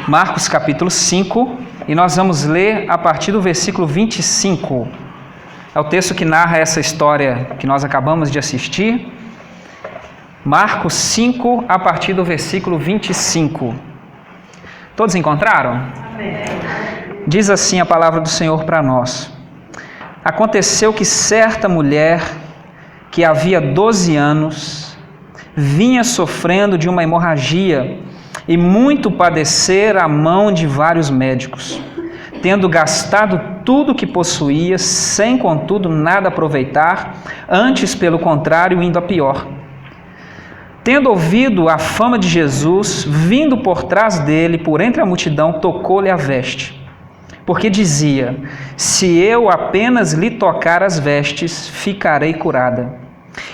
Marcos capítulo 5, e nós vamos ler a partir do versículo 25. É o texto que narra essa história que nós acabamos de assistir. Marcos 5, a partir do versículo 25. Todos encontraram? Amém. Diz assim a palavra do Senhor para nós. Aconteceu que certa mulher, que havia 12 anos, vinha sofrendo de uma hemorragia e muito padecer à mão de vários médicos, tendo gastado tudo o que possuía, sem contudo nada aproveitar, antes pelo contrário indo a pior. Tendo ouvido a fama de Jesus, vindo por trás dele, por entre a multidão, tocou-lhe a veste. Porque dizia: se eu apenas lhe tocar as vestes, ficarei curada.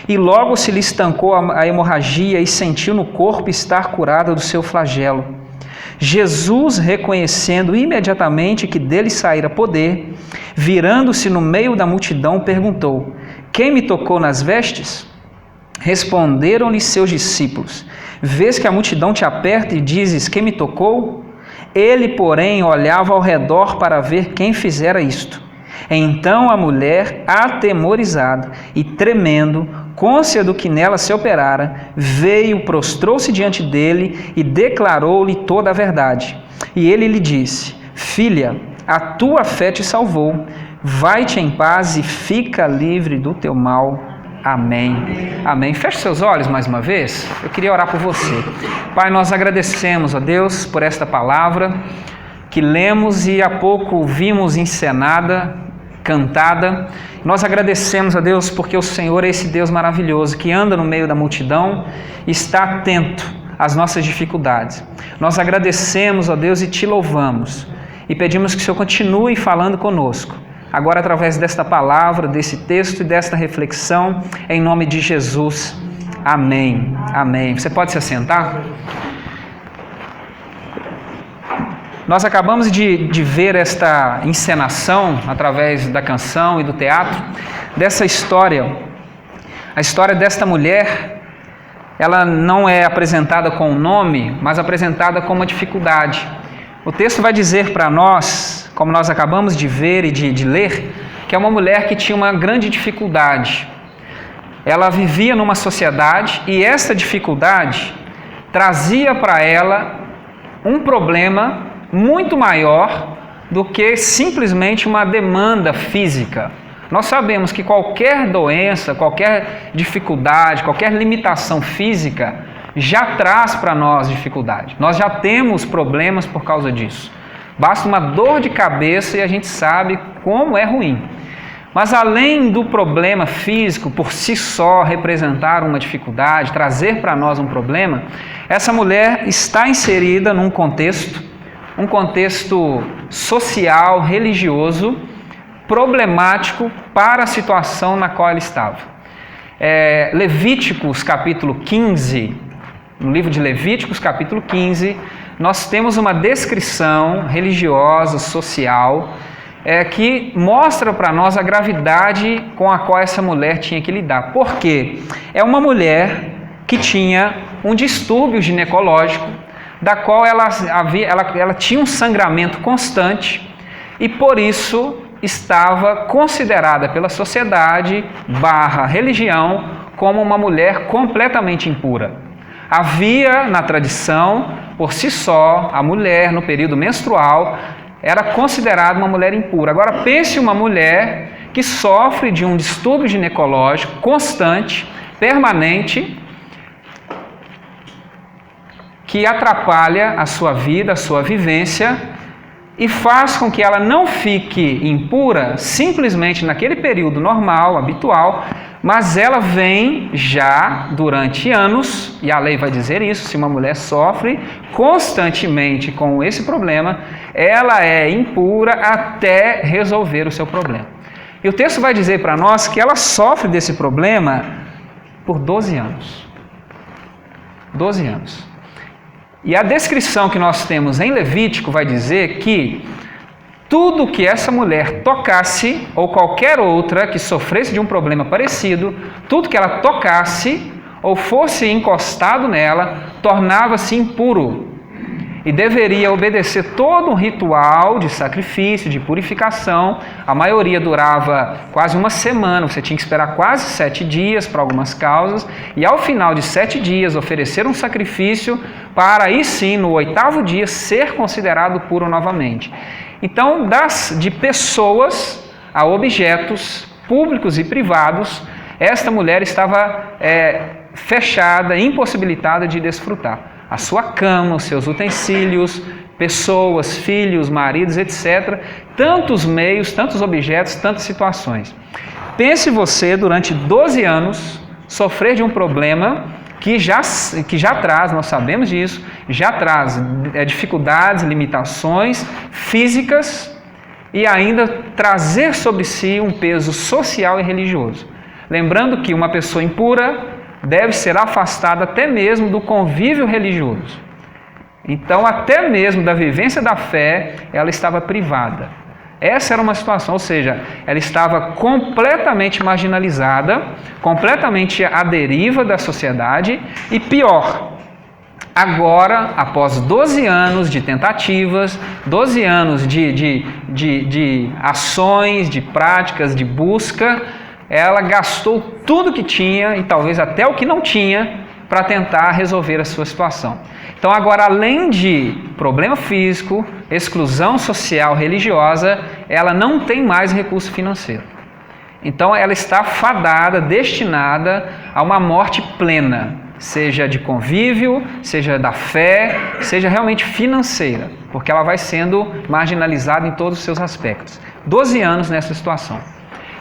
E logo se lhe estancou a hemorragia e sentiu no corpo estar curada do seu flagelo. Jesus, reconhecendo imediatamente que dele saíra poder, virando-se no meio da multidão, perguntou: quem me tocou nas vestes? Responderam-lhe seus discípulos: vês que a multidão te aperta e dizes: quem me tocou? Ele, porém, olhava ao redor para ver quem fizera isto. Então a mulher, atemorizada e tremendo, cônscia do que nela se operara, veio, prostrou-se diante dele e declarou-lhe toda a verdade. E ele lhe disse: filha, a tua fé te salvou. Vai-te em paz e fica livre do teu mal. Amém. Amém. Feche seus olhos mais uma vez. Eu queria orar por você. Pai, nós agradecemos a Deus por esta palavra que lemos e há pouco vimos encenada, cantada. Nós agradecemos a Deus porque o Senhor é esse Deus maravilhoso que anda no meio da multidão e está atento às nossas dificuldades. Nós agradecemos a Deus e te louvamos e pedimos que o Senhor continue falando conosco. Agora, através desta palavra, desse texto e desta reflexão, em nome de Jesus. Amém. Amém. Você pode se assentar? Nós acabamos de ver esta encenação, através da canção e do teatro, dessa história. A história desta mulher, ela não é apresentada com um nome, mas apresentada com uma dificuldade. O texto vai dizer para nós, como nós acabamos de ver e de ler, que é uma mulher que tinha uma grande dificuldade. Ela vivia numa sociedade e essa dificuldade trazia para ela um problema muito maior do que simplesmente uma demanda física. Nós sabemos que qualquer doença, qualquer dificuldade, qualquer limitação física já traz para nós dificuldade. Nós já temos problemas por causa disso. Basta uma dor de cabeça e a gente sabe como é ruim. Mas além do problema físico por si só representar uma dificuldade, trazer para nós um problema, essa mulher está inserida num contexto, um contexto social, religioso, problemático para a situação na qual ela estava. Levíticos capítulo 15, no livro de Levíticos capítulo 15, nós temos uma descrição religiosa, social, que mostra para nós a gravidade com a qual essa mulher tinha que lidar. Por quê? É uma mulher que tinha um distúrbio ginecológico, da qual ela tinha um sangramento constante e por isso estava considerada pela sociedade / religião como uma mulher completamente impura. Havia na tradição, por si só, a mulher no período menstrual era considerada uma mulher impura. Agora pense uma mulher que sofre de um distúrbio ginecológico constante, permanente, que atrapalha a sua vida, a sua vivência e faz com que ela não fique impura simplesmente naquele período normal, habitual, mas ela vem já durante anos, e a lei vai dizer isso, se uma mulher sofre constantemente com esse problema, ela é impura até resolver o seu problema. E o texto vai dizer para nós que ela sofre desse problema por 12 anos. 12 anos. E a descrição que nós temos em Levítico vai dizer que tudo que essa mulher tocasse, ou qualquer outra que sofresse de um problema parecido, tudo que ela tocasse ou fosse encostado nela, tornava-se impuro. e deveria obedecer todo um ritual de sacrifício, de purificação. A maioria durava quase uma semana, você tinha que esperar quase 7 dias para algumas causas, e ao final de 7 dias oferecer um sacrifício para aí sim, no 8º dia, ser considerado puro novamente. Então, de pessoas a objetos públicos e privados, esta mulher estava fechada, impossibilitada de desfrutar. A sua cama, os seus utensílios, pessoas, filhos, maridos, etc. Tantos meios, tantos objetos, tantas situações. Pense você, durante 12 anos, sofrer de um problema que já traz, nós sabemos disso, já traz dificuldades, limitações físicas e ainda trazer sobre si um peso social e religioso. Lembrando que uma pessoa impura deve ser afastada até mesmo do convívio religioso. Então, até mesmo da vivência da fé, ela estava privada. Essa era uma situação, ou seja, ela estava completamente marginalizada, completamente à deriva da sociedade e pior, agora, após 12 anos de tentativas, 12 anos de ações, de práticas, de busca, ela gastou tudo que tinha e talvez até o que não tinha para tentar resolver a sua situação. Então agora, além de problema físico, exclusão social, religiosa, ela não tem mais recurso financeiro. Então ela está fadada, destinada a uma morte plena, seja de convívio, seja da fé, seja realmente financeira, porque ela vai sendo marginalizada em todos os seus aspectos. 12 anos nessa situação.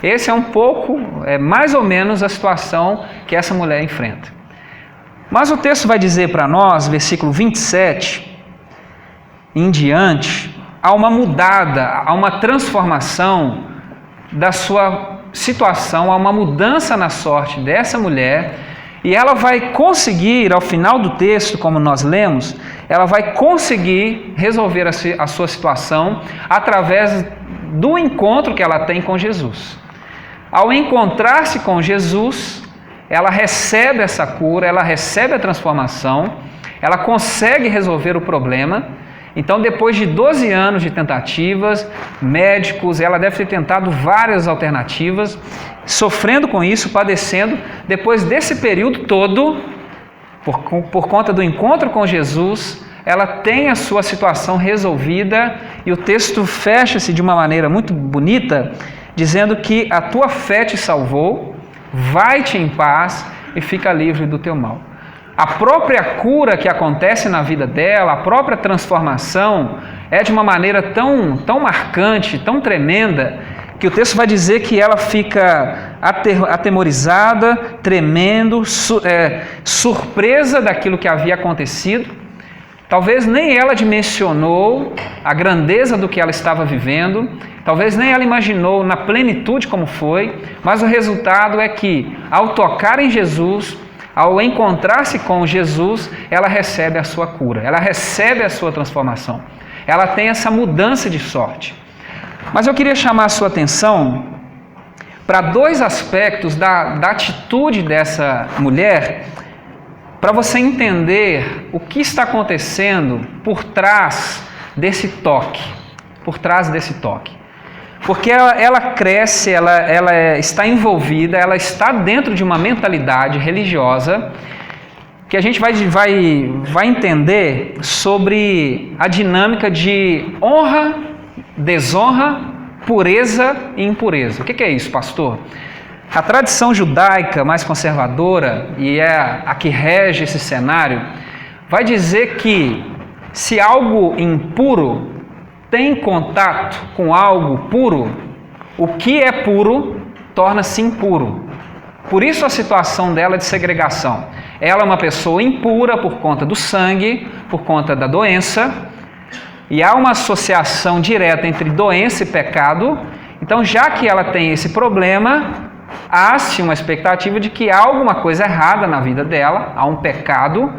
Esse é um pouco, mais ou menos a situação que essa mulher enfrenta. Mas o texto vai dizer para nós, versículo 27 em diante, há uma mudada, há uma transformação da sua situação, há uma mudança na sorte dessa mulher, e ela vai conseguir, ao final do texto, como nós lemos, ela vai conseguir resolver a sua situação através do encontro que ela tem com Jesus. Ao encontrar-se com Jesus, ela recebe essa cura, ela recebe a transformação, ela consegue resolver o problema. Então, depois de 12 anos de tentativas, médicos, ela deve ter tentado várias alternativas, sofrendo com isso, padecendo. Depois desse período todo, por conta do encontro com Jesus, ela tem a sua situação resolvida, e o texto fecha-se de uma maneira muito bonita, dizendo que a tua fé te salvou, vai-te em paz e fica livre do teu mal. A própria cura que acontece na vida dela, a própria transformação, é de uma maneira tão marcante, tão tremenda, que o texto vai dizer que ela fica atemorizada, tremendo, surpresa daquilo que havia acontecido. Talvez nem ela dimensionou a grandeza do que ela estava vivendo, talvez nem ela imaginou na plenitude como foi, mas o resultado é que, ao tocar em Jesus, ao encontrar-se com Jesus, ela recebe a sua cura, ela recebe a sua transformação, ela tem essa mudança de sorte. Mas eu queria chamar a sua atenção para 2 aspectos da atitude dessa mulher, para você entender o que está acontecendo por trás desse toque, Porque ela cresce, ela está envolvida, ela está dentro de uma mentalidade religiosa que a gente vai entender sobre a dinâmica de honra, desonra, pureza e impureza. O que é isso, pastor? A tradição judaica mais conservadora, e é a que rege esse cenário, vai dizer que se algo impuro tem contato com algo puro, o que é puro torna-se impuro. Por isso a situação dela é de segregação. Ela é uma pessoa impura por conta do sangue, por conta da doença, e há uma associação direta entre doença e pecado. Então, já que ela tem esse problema, há-se uma expectativa de que há alguma coisa errada na vida dela, há um pecado.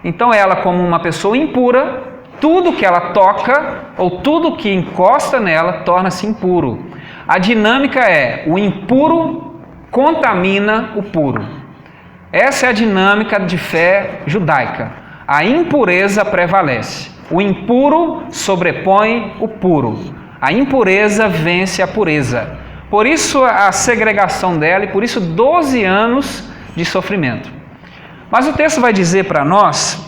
Então ela, como uma pessoa impura, tudo que ela toca ou tudo que encosta nela torna-se impuro. A dinâmica é: o impuro contamina o puro. Essa é a dinâmica de fé judaica. A impureza prevalece. O impuro sobrepõe o puro. A impureza vence a pureza. Por isso a segregação dela e por isso 12 anos de sofrimento. Mas o texto vai dizer para nós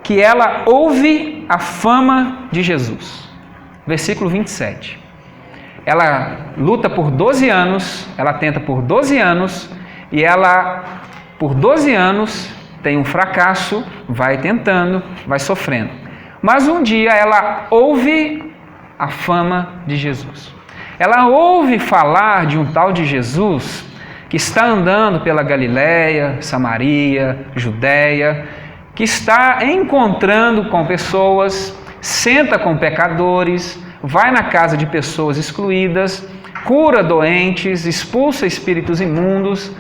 que ela ouve a fama de Jesus. Versículo 27. Ela luta por 12 anos, ela tenta por 12 anos e ela, por 12 anos, tem um fracasso, vai tentando, vai sofrendo. Mas um dia ela ouve a fama de Jesus. Ela ouve falar de um tal de Jesus que está andando pela Galileia, Samaria, Judéia, que está encontrando com pessoas, senta com pecadores, vai na casa de pessoas excluídas, cura doentes, expulsa espíritos imundos,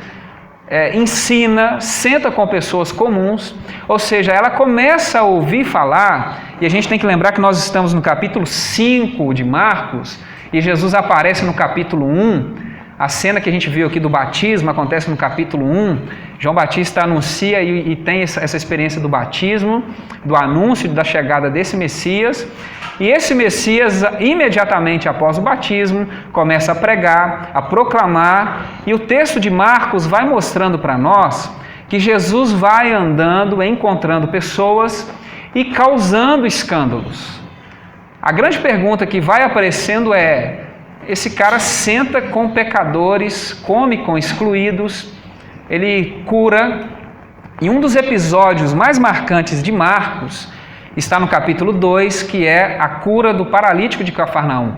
ensina, senta com pessoas comuns, ou seja, ela começa a ouvir falar, e a gente tem que lembrar que nós estamos no capítulo 5 de Marcos, e Jesus aparece no capítulo 1, a cena que a gente viu aqui do batismo acontece no capítulo 1, João Batista anuncia e tem essa experiência do batismo, do anúncio da chegada desse Messias, e esse Messias, imediatamente após o batismo, começa a pregar, a proclamar, e o texto de Marcos vai mostrando para nós que Jesus vai andando, encontrando pessoas e causando escândalos. A grande pergunta que vai aparecendo é: esse cara senta com pecadores, come com excluídos, ele cura, e um dos episódios mais marcantes de Marcos está no capítulo 2, que é a cura do paralítico de Cafarnaum.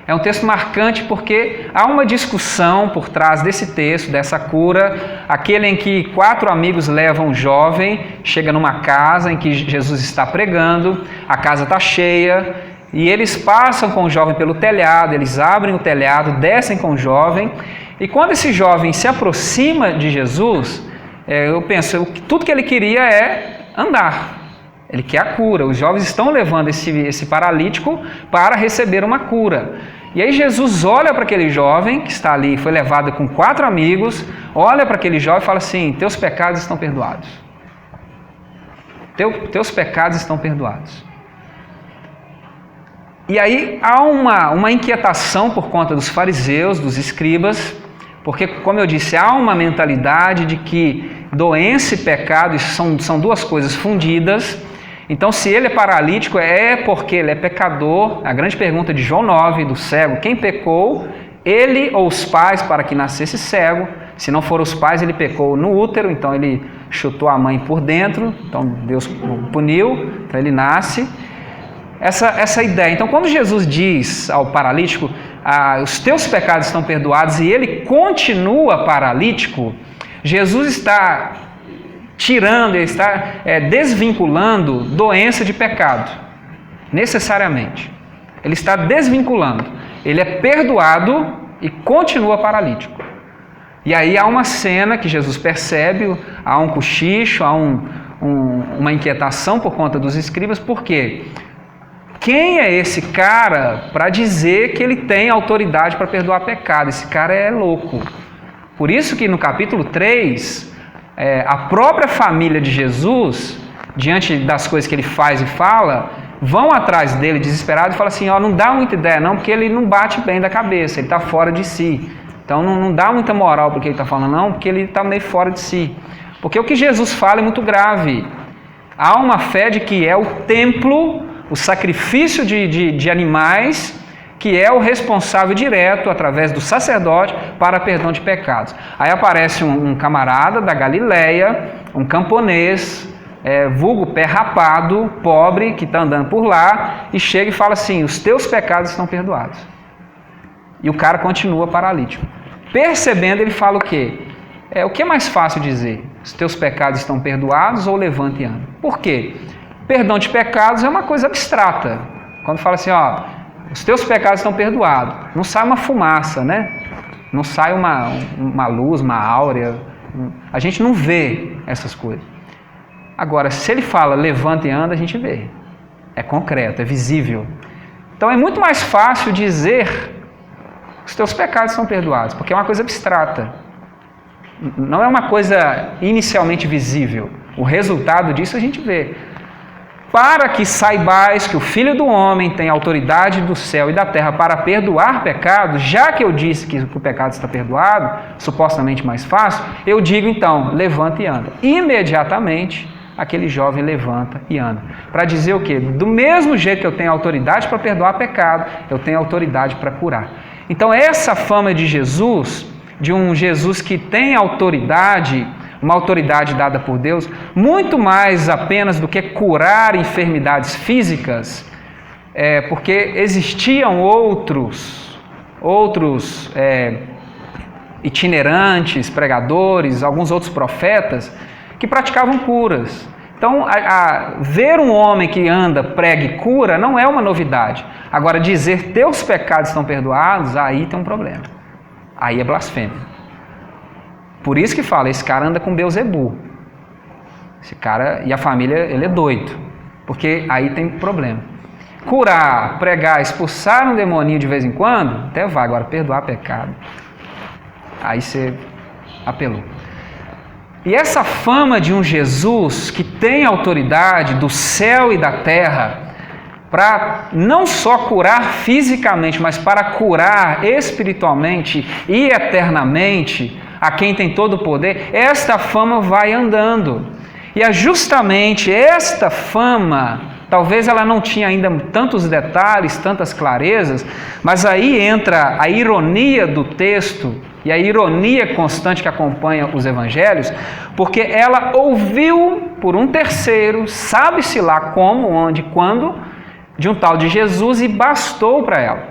É um texto marcante porque há uma discussão por trás desse texto, dessa cura, aquele em que 4 amigos levam um jovem, chega numa casa em que Jesus está pregando, a casa está cheia, e eles passam com o jovem pelo telhado, eles abrem o telhado, descem com o jovem, e quando esse jovem se aproxima de Jesus, eu penso, tudo que ele queria é andar. Ele quer a cura. Os jovens estão levando esse paralítico para receber uma cura. E aí Jesus olha para aquele jovem que está ali, foi levado com 4 amigos, olha para aquele jovem e fala assim: teus pecados estão perdoados. Teus pecados estão perdoados. E aí há uma inquietação por conta dos fariseus, dos escribas, porque, como eu disse, há uma mentalidade de que doença e pecado são duas coisas fundidas. Então, se ele é paralítico, é porque ele é pecador. A grande pergunta de João 9, do cego: quem pecou, ele ou os pais, para que nascesse cego? Se não foram os pais, ele pecou no útero, então ele chutou a mãe por dentro, então Deus o puniu, então ele nasce. Essa ideia. Então, quando Jesus diz ao paralítico: os teus pecados estão perdoados, e ele continua paralítico, Jesus está tirando, ele está desvinculando doença de pecado, necessariamente. Ele está desvinculando. Ele é perdoado e continua paralítico. E aí há uma cena que Jesus percebe, há um cochicho, há uma inquietação por conta dos escribas. Por quê? Quem é esse cara para dizer que ele tem autoridade para perdoar pecado? Esse cara é louco. Por isso que no capítulo 3, a própria família de Jesus, diante das coisas que ele faz e fala, vão atrás dele desesperados e falam assim: não dá muita ideia não, porque ele não bate bem da cabeça, ele está fora de si. Então não dá muita moral porque ele está falando não, porque ele está meio fora de si. Porque o que Jesus fala é muito grave. Há uma fé de que é o templo, o sacrifício de animais, que é o responsável direto, através do sacerdote, para perdão de pecados. Aí aparece um camarada da Galileia, um camponês, vulgo pé rapado, pobre, que está andando por lá, e chega e fala assim: os teus pecados estão perdoados. E o cara continua paralítico. Percebendo, ele fala o quê? O que é mais fácil dizer? Os teus pecados estão perdoados ou levanta e anda? Por quê? Perdão de pecados é uma coisa abstrata. Quando fala assim, os teus pecados estão perdoados, não sai uma fumaça, né? Não sai uma luz, uma áurea. A gente não vê essas coisas. Agora, se ele fala levanta e anda, a gente vê. É concreto, é visível. Então é muito mais fácil dizer os teus pecados estão perdoados, porque é uma coisa abstrata. Não é uma coisa inicialmente visível. O resultado disso a gente vê. para que saibais que o Filho do Homem tem autoridade do céu e da terra para perdoar pecados, já que eu disse que o pecado está perdoado, supostamente mais fácil, eu digo então, levanta e anda. Imediatamente, aquele jovem levanta e anda. Para dizer o quê? Do mesmo jeito que eu tenho autoridade para perdoar pecado, eu tenho autoridade para curar. Então essa fama de Jesus, de um Jesus que tem autoridade, uma autoridade dada por Deus, muito mais apenas do que curar enfermidades físicas, porque existiam outros itinerantes, pregadores, alguns outros profetas que praticavam curas. Então, ver um homem que anda, prega e cura não é uma novidade. Agora, dizer teus pecados estão perdoados, aí tem um problema. Aí é blasfêmia. Por isso que fala, esse cara anda com Beelzebu. Esse cara e a família, ele é doido. Porque aí tem problema. Curar, pregar, expulsar um demoninho de vez em quando, até vai. Agora, perdoar pecado. Aí você apelou. E essa fama de um Jesus que tem autoridade do céu e da terra, para não só curar fisicamente, mas para curar espiritualmente e eternamente, a quem tem todo o poder, esta fama vai andando. E é justamente esta fama, talvez ela não tinha ainda tantos detalhes, tantas clarezas, mas aí entra a ironia do texto e a ironia constante que acompanha os evangelhos, porque ela ouviu por um terceiro, sabe-se lá como, onde, quando, de um tal de Jesus e bastou para ela.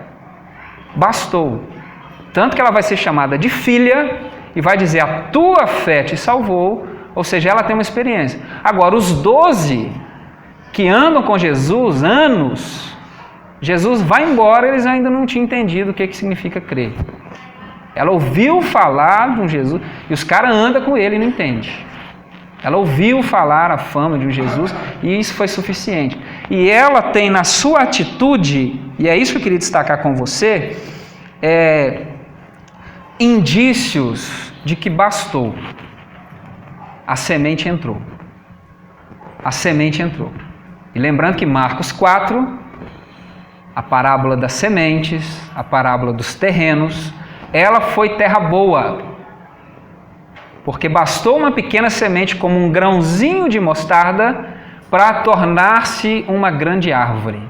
Bastou. Tanto que ela vai ser chamada de filha e vai dizer, a tua fé te salvou, ou seja, ela tem uma experiência. Agora, os 12 que andam com Jesus, anos, Jesus vai embora, eles ainda não tinham entendido o que significa crer. Ela ouviu falar de um Jesus, e os caras andam com ele e não entendem. Ela ouviu falar a fama de um Jesus, e isso foi suficiente. E ela tem na sua atitude, e é isso que eu queria destacar com você, indícios de que bastou. A semente entrou. A semente entrou. E lembrando que Marcos 4, a parábola das sementes, a parábola dos terrenos, ela foi terra boa. Porque bastou uma pequena semente como um grãozinho de mostarda para tornar-se uma grande árvore.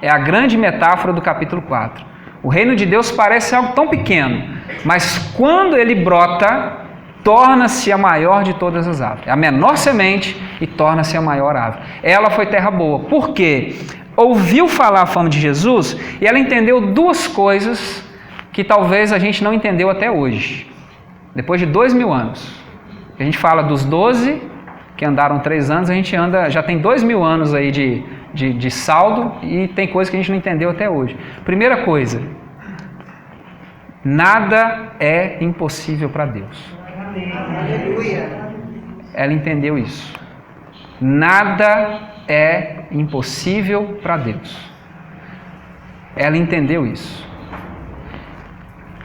É a grande metáfora do capítulo 4. O reino de Deus parece algo tão pequeno, mas quando ele brota, torna-se a maior de todas as árvores. É a menor semente e torna-se a maior árvore. Ela foi terra boa. Por quê? Ouviu falar a fama de Jesus e ela entendeu duas coisas que talvez a gente não entendeu até hoje. Depois de 2000 anos. A gente fala dos 12 que andaram 3 anos, a gente já tem 2000 anos aí de saldo e tem coisa que a gente não entendeu até hoje. Primeira coisa, nada é impossível para Deus. Aleluia. Ela entendeu isso. Nada é impossível para Deus. Ela entendeu isso.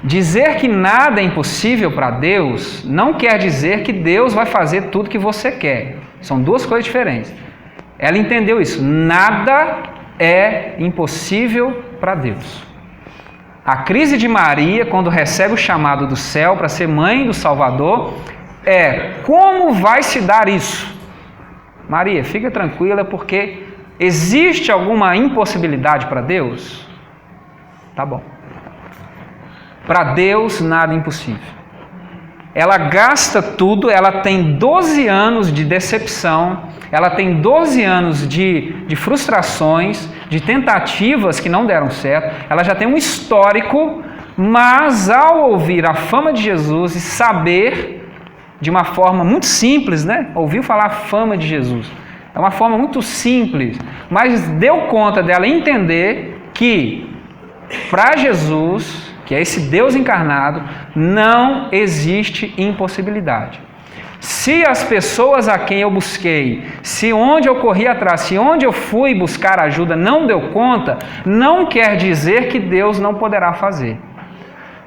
Dizer que nada é impossível para Deus não quer dizer que Deus vai fazer tudo que você quer. São duas coisas diferentes. Ela entendeu isso. Nada é impossível para Deus. A crise de Maria, quando recebe o chamado do céu para ser mãe do Salvador, como vai se dar isso? Maria, fica tranquila, porque existe alguma impossibilidade para Deus? Tá bom. Para Deus, nada é impossível. Ela gasta tudo, ela tem 12 anos de decepção, ela tem 12 anos de frustrações, de tentativas que não deram certo, ela já tem um histórico, mas ao ouvir a fama de Jesus e saber, de uma forma muito simples, ouviu falar a fama de Jesus, é uma forma muito simples, mas deu conta dela entender que para Jesus, que é esse Deus encarnado, não existe impossibilidade. Se as pessoas a quem eu busquei, se onde eu corri atrás, se onde eu fui buscar ajuda não deu conta, não quer dizer que Deus não poderá fazer.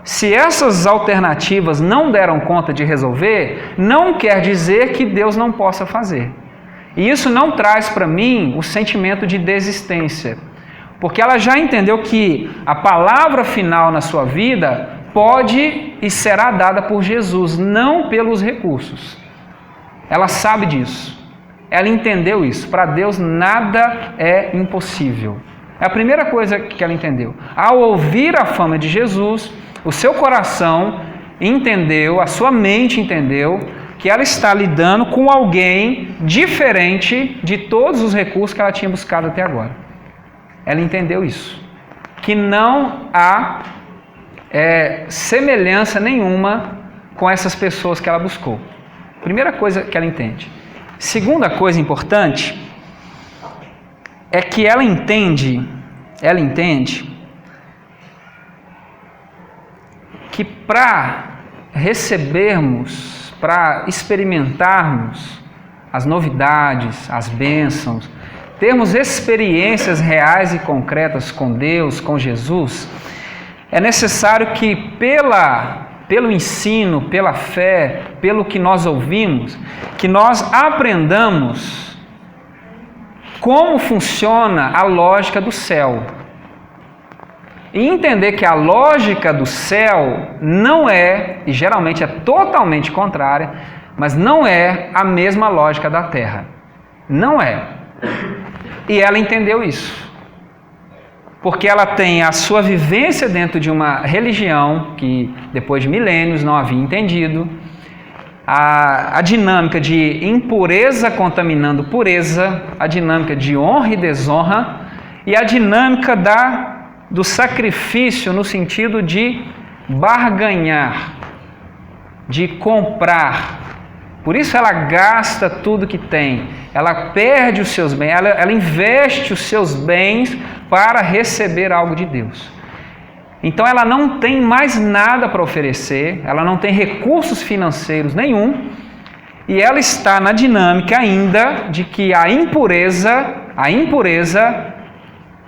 Se essas alternativas não deram conta de resolver, não quer dizer que Deus não possa fazer. E isso não traz para mim o sentimento de desistência, porque ela já entendeu que a palavra final na sua vida pode e será dada por Jesus, não pelos recursos. Ela sabe disso. Ela entendeu isso. Para Deus nada é impossível. É a primeira coisa que ela entendeu. Ao ouvir a fama de Jesus, o seu coração entendeu, a sua mente entendeu que ela está lidando com alguém diferente de todos os recursos que ela tinha buscado até agora. Ela entendeu isso. Que não há semelhança nenhuma com essas pessoas que ela buscou. Primeira coisa que ela entende. Segunda coisa importante é que ela entende que para recebermos, para experimentarmos as novidades, as bênçãos, termos experiências reais e concretas com Deus, com Jesus, é necessário que pelo ensino, pela fé, pelo que nós ouvimos, que nós aprendamos como funciona a lógica do céu. E entender que a lógica do céu não é, e geralmente é totalmente contrária, mas não é a mesma lógica da terra. Não é. E ela entendeu isso. Porque ela tem a sua vivência dentro de uma religião que, depois de milênios, não havia entendido. A dinâmica de impureza contaminando pureza, a dinâmica de honra e desonra, e a dinâmica do sacrifício no sentido de barganhar, de comprar. Por isso ela gasta tudo que tem, ela perde os seus bens, ela investe os seus bens para receber algo de Deus. Então ela não tem mais nada para oferecer, ela não tem recursos financeiros nenhum, e ela está na dinâmica ainda de que a impureza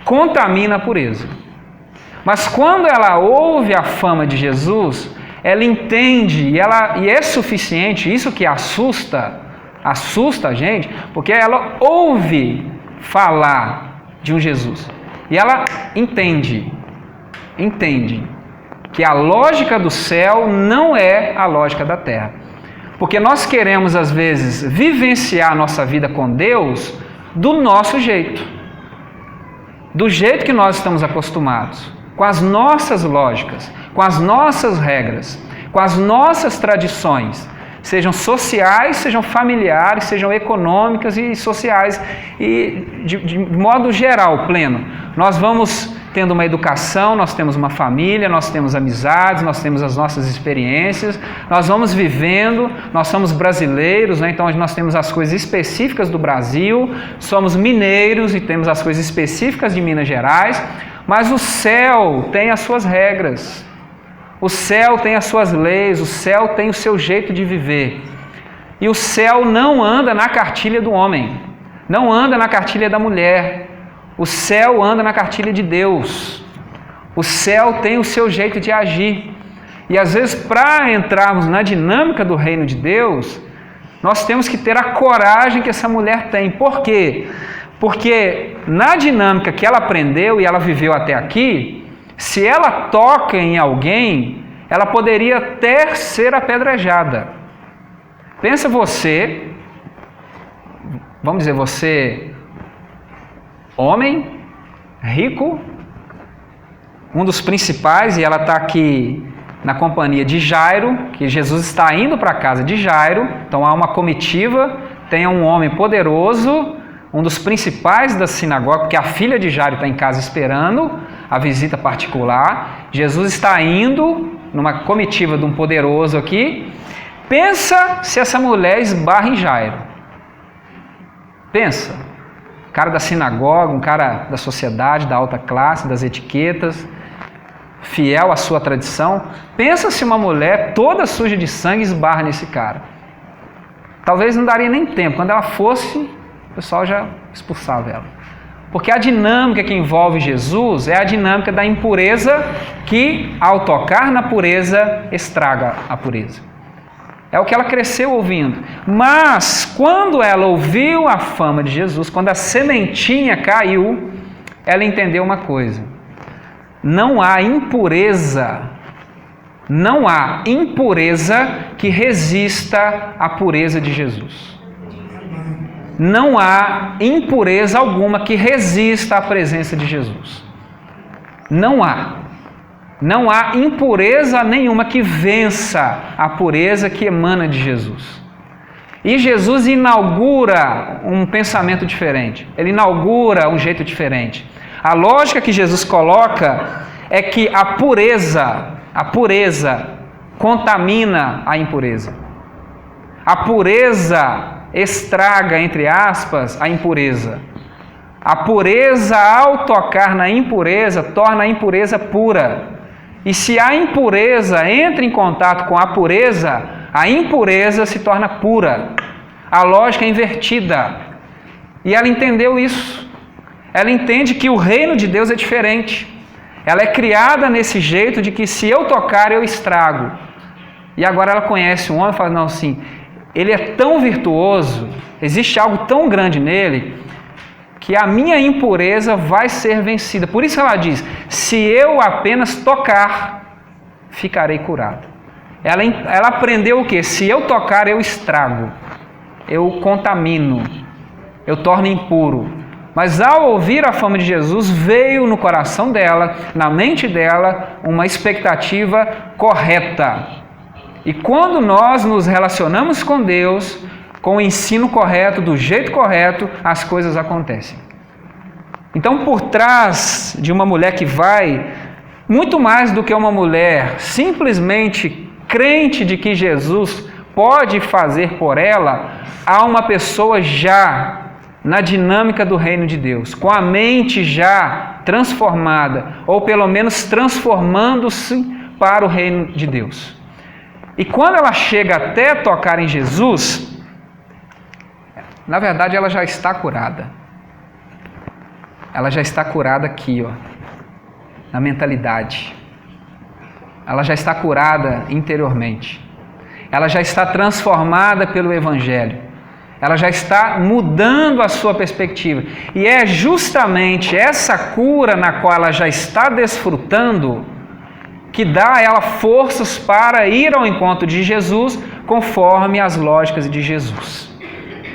contamina a pureza. Mas quando ela ouve a fama de Jesus, ela entende e é suficiente, isso que assusta a gente, porque ela ouve falar de um Jesus. E ela entende que a lógica do céu não é a lógica da terra. Porque nós queremos, às vezes, vivenciar a nossa vida com Deus do nosso jeito. Do jeito que nós estamos acostumados. Com as nossas lógicas, com as nossas regras, com as nossas tradições, sejam sociais, sejam familiares, sejam econômicas e sociais, e de modo geral, pleno. Nós vamos tendo uma educação, nós temos uma família, nós temos amizades, nós temos as nossas experiências, nós vamos vivendo, nós somos brasileiros, né? Então nós temos as coisas específicas do Brasil, somos mineiros e temos as coisas específicas de Minas Gerais, mas o céu tem as suas regras, o céu tem as suas leis, o céu tem o seu jeito de viver. E o céu não anda na cartilha do homem, não anda na cartilha da mulher, o céu anda na cartilha de Deus. O céu tem o seu jeito de agir. E às vezes, para entrarmos na dinâmica do reino de Deus, nós temos que ter a coragem que essa mulher tem. Por quê? Porque na dinâmica que ela aprendeu e ela viveu até aqui, se ela toca em alguém, ela poderia até ser apedrejada. Pensa você, vamos dizer, você, homem, rico, um dos principais, e ela está aqui na companhia de Jairo, que Jesus está indo para a casa de Jairo, então há uma comitiva, tem um homem poderoso, um dos principais da sinagoga, porque a filha de Jairo está em casa esperando a visita particular. Jesus está indo numa comitiva de um poderoso aqui. Pensa se essa mulher esbarra em Jairo. Pensa. Um cara da sinagoga, um cara da sociedade, da alta classe, das etiquetas, fiel à sua tradição. Pensa se uma mulher toda suja de sangue esbarra nesse cara. Talvez não daria nem tempo. Quando ela fosse, o pessoal já expulsava ela. Porque a dinâmica que envolve Jesus é a dinâmica da impureza que, ao tocar na pureza, estraga a pureza. É o que ela cresceu ouvindo. Mas, quando ela ouviu a fama de Jesus, quando a sementinha caiu, ela entendeu uma coisa. Não há impureza que resista à pureza de Jesus. Não há impureza alguma que resista à presença de Jesus. Não há. Não há impureza nenhuma que vença a pureza que emana de Jesus. E Jesus inaugura um pensamento diferente. Ele inaugura um jeito diferente. A lógica que Jesus coloca é que a pureza contamina a impureza. A pureza estraga, entre aspas, a impureza. A pureza, ao tocar na impureza, torna a impureza pura. E se a impureza entra em contato com a pureza, a impureza se torna pura. A lógica é invertida. E ela entendeu isso. Ela entende que o reino de Deus é diferente. Ela é criada nesse jeito de que se eu tocar, eu estrago. E agora ela conhece um homem e fala, não, assim, ele é tão virtuoso, existe algo tão grande nele, que a minha impureza vai ser vencida. Por isso ela diz, se eu apenas tocar, ficarei curado. Ela aprendeu o quê? Se eu tocar, eu estrago, eu contamino, eu torno impuro. Mas ao ouvir a fama de Jesus, veio no coração dela, na mente dela, uma expectativa correta. E quando nós nos relacionamos com Deus, com o ensino correto, do jeito correto, as coisas acontecem. Então, por trás de uma mulher que vai, muito mais do que uma mulher simplesmente crente de que Jesus pode fazer por ela, há uma pessoa já na dinâmica do reino de Deus, com a mente já transformada, ou pelo menos transformando-se para o reino de Deus. E quando ela chega até tocar em Jesus, na verdade ela já está curada. Ela já está curada aqui, ó, na mentalidade. Ela já está curada interiormente. Ela já está transformada pelo Evangelho. Ela já está mudando a sua perspectiva. E é justamente essa cura na qual ela já está desfrutando que dá a ela forças para ir ao encontro de Jesus conforme as lógicas de Jesus.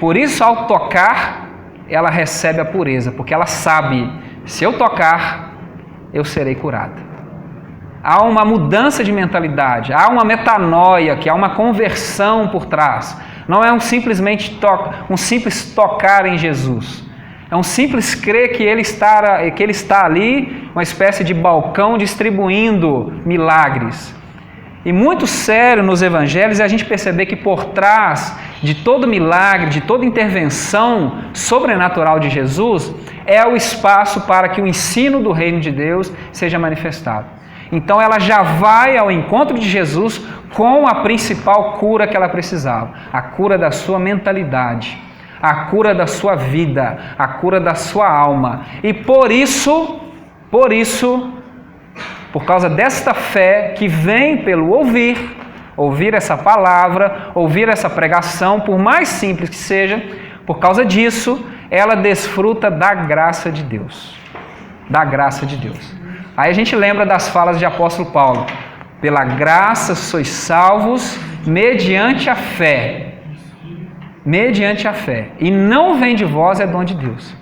Por isso, ao tocar, ela recebe a pureza, porque ela sabe, se eu tocar, eu serei curada. Há uma mudança de mentalidade, há uma metanoia, que há uma conversão por trás. Não é um simples tocar em Jesus. É um simples crer que ele está ali, uma espécie de balcão distribuindo milagres. E muito sério nos evangelhos é a gente perceber que por trás de todo milagre, de toda intervenção sobrenatural de Jesus, é o espaço para que o ensino do reino de Deus seja manifestado. Então ela já vai ao encontro de Jesus com a principal cura que ela precisava, a cura da sua mentalidade, a cura da sua vida, a cura da sua alma. E por causa desta fé que vem pelo ouvir essa palavra, ouvir essa pregação, por mais simples que seja, por causa disso, ela desfruta da graça de Deus. Da graça de Deus. Aí a gente lembra das falas de apóstolo Paulo. Pela graça sois salvos mediante a fé. Mediante a fé. E não vem de vós, é dom de Deus.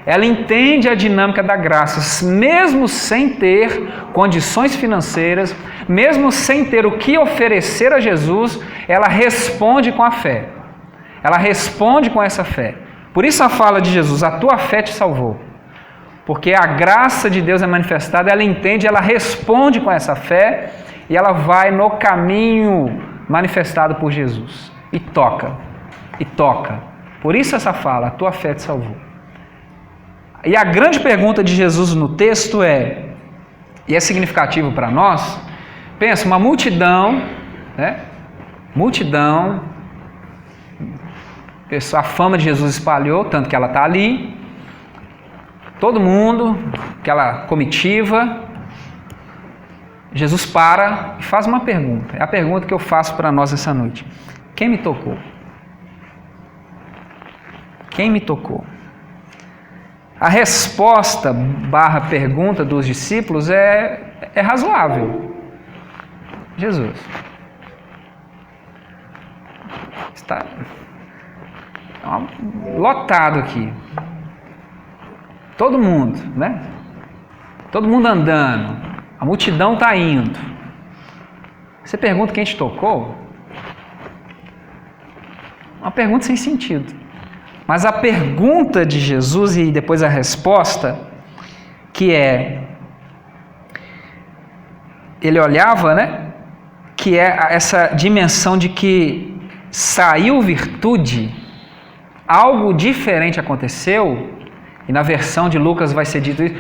Ela entende a dinâmica da graça, mesmo sem ter condições financeiras, mesmo sem ter o que oferecer a Jesus, ela responde com a fé. Ela responde com essa fé. Por isso a fala de Jesus, a tua fé te salvou. Porque a graça de Deus é manifestada, ela entende, ela responde com essa fé e ela vai no caminho manifestado por Jesus. E toca. Por isso essa fala, a tua fé te salvou. E a grande pergunta de Jesus no texto é, e é significativo para nós, pensa, uma multidão, né? A fama de Jesus espalhou, tanto que ela está ali, todo mundo, aquela comitiva, Jesus para e faz uma pergunta, é a pergunta que eu faço para nós essa noite. Quem me tocou? Quem me tocou? A resposta / pergunta dos discípulos é razoável. Jesus. Está lotado aqui. Todo mundo, né? Todo mundo andando. A multidão está indo. Você pergunta quem te tocou? Uma pergunta sem sentido. Mas a pergunta de Jesus e depois a resposta, que é, ele olhava, né? Que é essa dimensão de que saiu virtude, algo diferente aconteceu, e na versão de Lucas vai ser dito isso,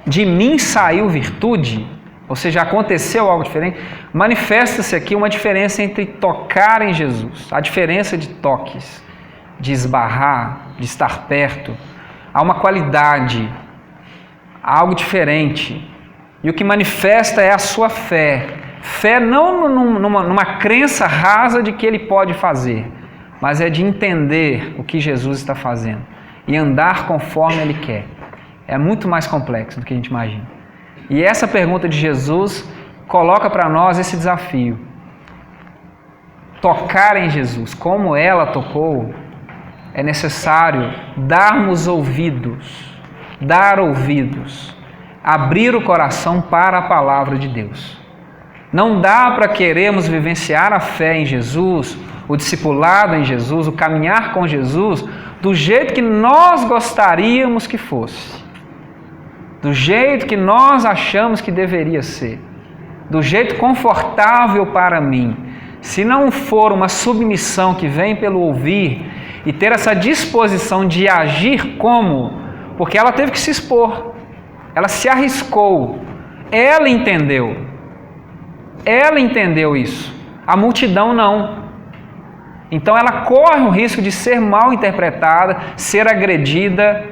de mim saiu virtude, ou seja, aconteceu algo diferente, manifesta-se aqui uma diferença entre tocar em Jesus, a diferença de toques, de esbarrar, de estar perto, há uma qualidade, há algo diferente, e o que manifesta é a sua fé, fé não numa crença rasa de que ele pode fazer, mas é de entender o que Jesus está fazendo e andar conforme ele quer. É muito mais complexo do que a gente imagina. E essa pergunta de Jesus coloca para nós esse desafio. Tocar em Jesus, como ela tocou, é necessário darmos ouvidos, dar ouvidos, abrir o coração para a palavra de Deus. Não dá para querermos vivenciar a fé em Jesus, o discipulado em Jesus, o caminhar com Jesus, do jeito que nós gostaríamos que fosse, do jeito que nós achamos que deveria ser, do jeito confortável para mim, se não for uma submissão que vem pelo ouvir e ter essa disposição de agir como, porque ela teve que se expor, ela se arriscou, ela entendeu isso, a multidão não. Então ela corre o risco de ser mal interpretada, ser agredida,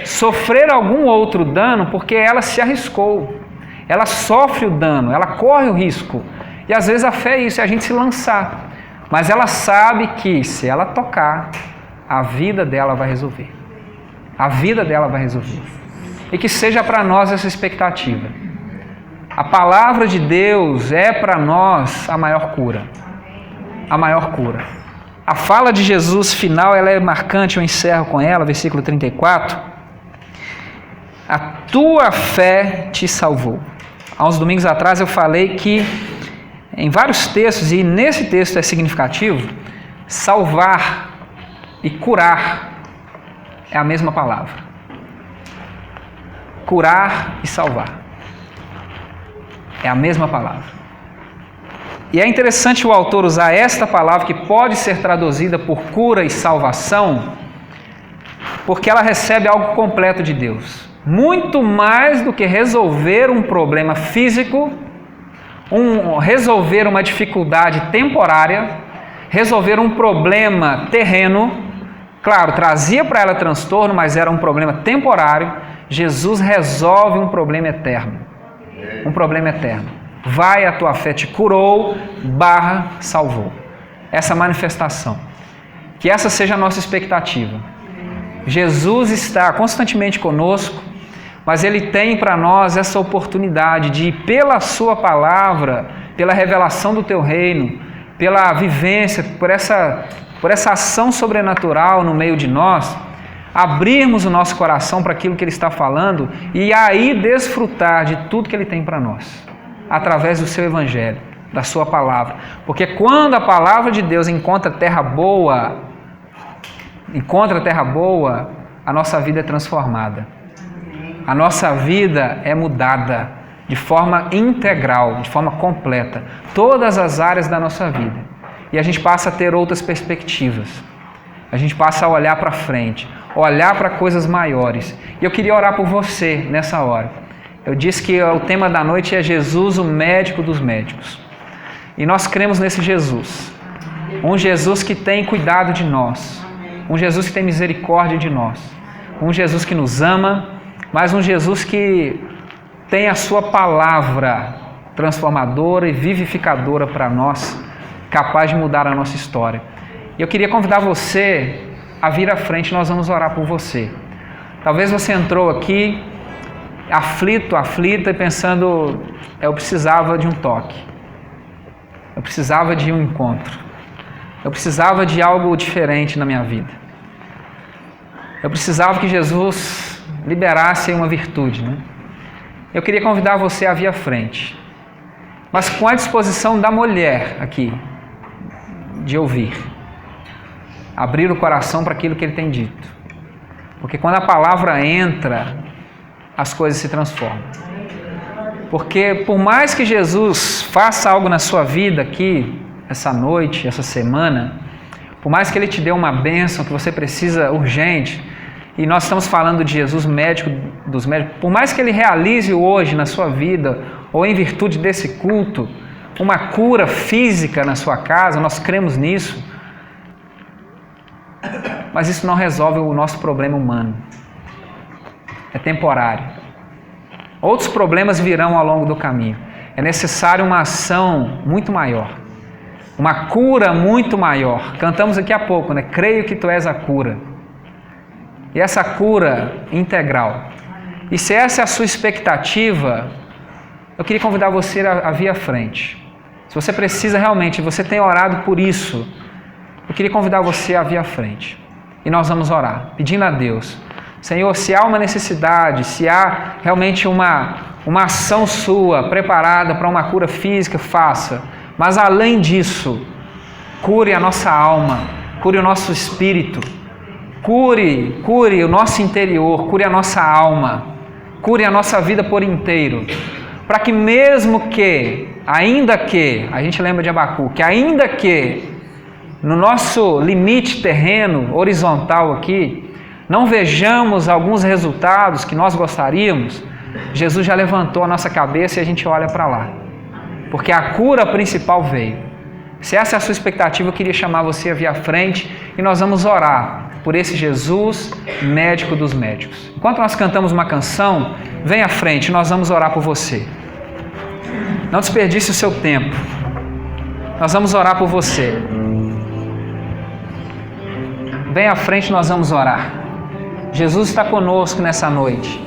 sofrer algum outro dano, porque ela se arriscou, ela sofre o dano, ela corre o risco. E às vezes a fé é isso, é a gente se lançar. Mas ela sabe que se ela tocar, a vida dela vai resolver. A vida dela vai resolver. E que seja para nós essa expectativa. A palavra de Deus é para nós a maior cura. A maior cura. A fala de Jesus final, ela é marcante, eu encerro com ela, versículo 34. A tua fé te salvou. Há uns domingos atrás eu falei que em vários textos, e nesse texto é significativo, salvar e curar é a mesma palavra. Curar e salvar é a mesma palavra. E é interessante o autor usar esta palavra, que pode ser traduzida por cura e salvação, porque ela recebe algo completo de Deus. Muito mais do que resolver um problema físico, resolver uma dificuldade temporária, resolver um problema terreno. Claro, trazia para ela transtorno, mas era um problema temporário. Jesus resolve um problema eterno. Um problema eterno. Vai, a tua fé te curou, salvou. Essa manifestação. Que essa seja a nossa expectativa. Jesus está constantemente conosco, mas Ele tem para nós essa oportunidade de, pela Sua palavra, pela revelação do Teu reino, pela vivência, por essa ação sobrenatural no meio de nós, abrirmos o nosso coração para aquilo que Ele está falando e aí desfrutar de tudo que Ele tem para nós, através do Seu Evangelho, da Sua palavra. Porque quando a palavra de Deus encontra terra boa, a nossa vida é transformada. A nossa vida é mudada de forma integral, de forma completa. Todas as áreas da nossa vida. E a gente passa a ter outras perspectivas. A gente passa a olhar para frente, olhar para coisas maiores. E eu queria orar por você nessa hora. Eu disse que o tema da noite é Jesus, o médico dos médicos. E nós cremos nesse Jesus. Um Jesus que tem cuidado de nós. Um Jesus que tem misericórdia de nós. Um Jesus que nos ama, mas um Jesus que tem a sua palavra transformadora e vivificadora para nós, capaz de mudar a nossa história. E eu queria convidar você a vir à frente, nós vamos orar por você. Talvez você entrou aqui aflito, aflita, e pensando, eu precisava de um toque. Eu precisava de um encontro. Eu precisava de algo diferente na minha vida. Eu precisava que Jesus liberasse uma virtude, né? Eu queria convidar você a vir à frente, mas com a disposição da mulher aqui, de ouvir, abrir o coração para aquilo que ele tem dito, porque quando a palavra entra, as coisas se transformam. Porque por mais que Jesus faça algo na sua vida aqui, essa noite, essa semana, por mais que ele te dê uma bênção que você precisa urgente, e nós estamos falando de Jesus, médico dos médicos, por mais que ele realize hoje na sua vida, ou em virtude desse culto, uma cura física na sua casa, nós cremos nisso, mas isso não resolve o nosso problema humano. É temporário. Outros problemas virão ao longo do caminho. É necessário uma ação muito maior, uma cura muito maior. Cantamos aqui há pouco, né? Creio que tu és a cura. E essa cura integral. E se essa é a sua expectativa, eu queria convidar você a vir à frente. Se você precisa realmente, você tem orado por isso, eu queria convidar você a vir à frente. E nós vamos orar, pedindo a Deus, Senhor, se há uma necessidade, se há realmente uma ação sua preparada para uma cura física, faça. Mas além disso, cure a nossa alma, cure o nosso espírito, cure o nosso interior, cure a nossa alma, cure a nossa vida por inteiro, para que mesmo que, ainda que, a gente lembra de Abacuque, ainda que no nosso limite terreno, horizontal aqui, não vejamos alguns resultados que nós gostaríamos, Jesus já levantou a nossa cabeça e a gente olha para lá, porque a cura principal veio. Se essa é a sua expectativa, eu queria chamar você a vir à frente e nós vamos orar por esse Jesus, médico dos médicos. Enquanto nós cantamos uma canção, vem à frente, nós vamos orar por você. Não desperdice o seu tempo. Nós vamos orar por você. Vem à frente, nós vamos orar. Jesus está conosco nessa noite.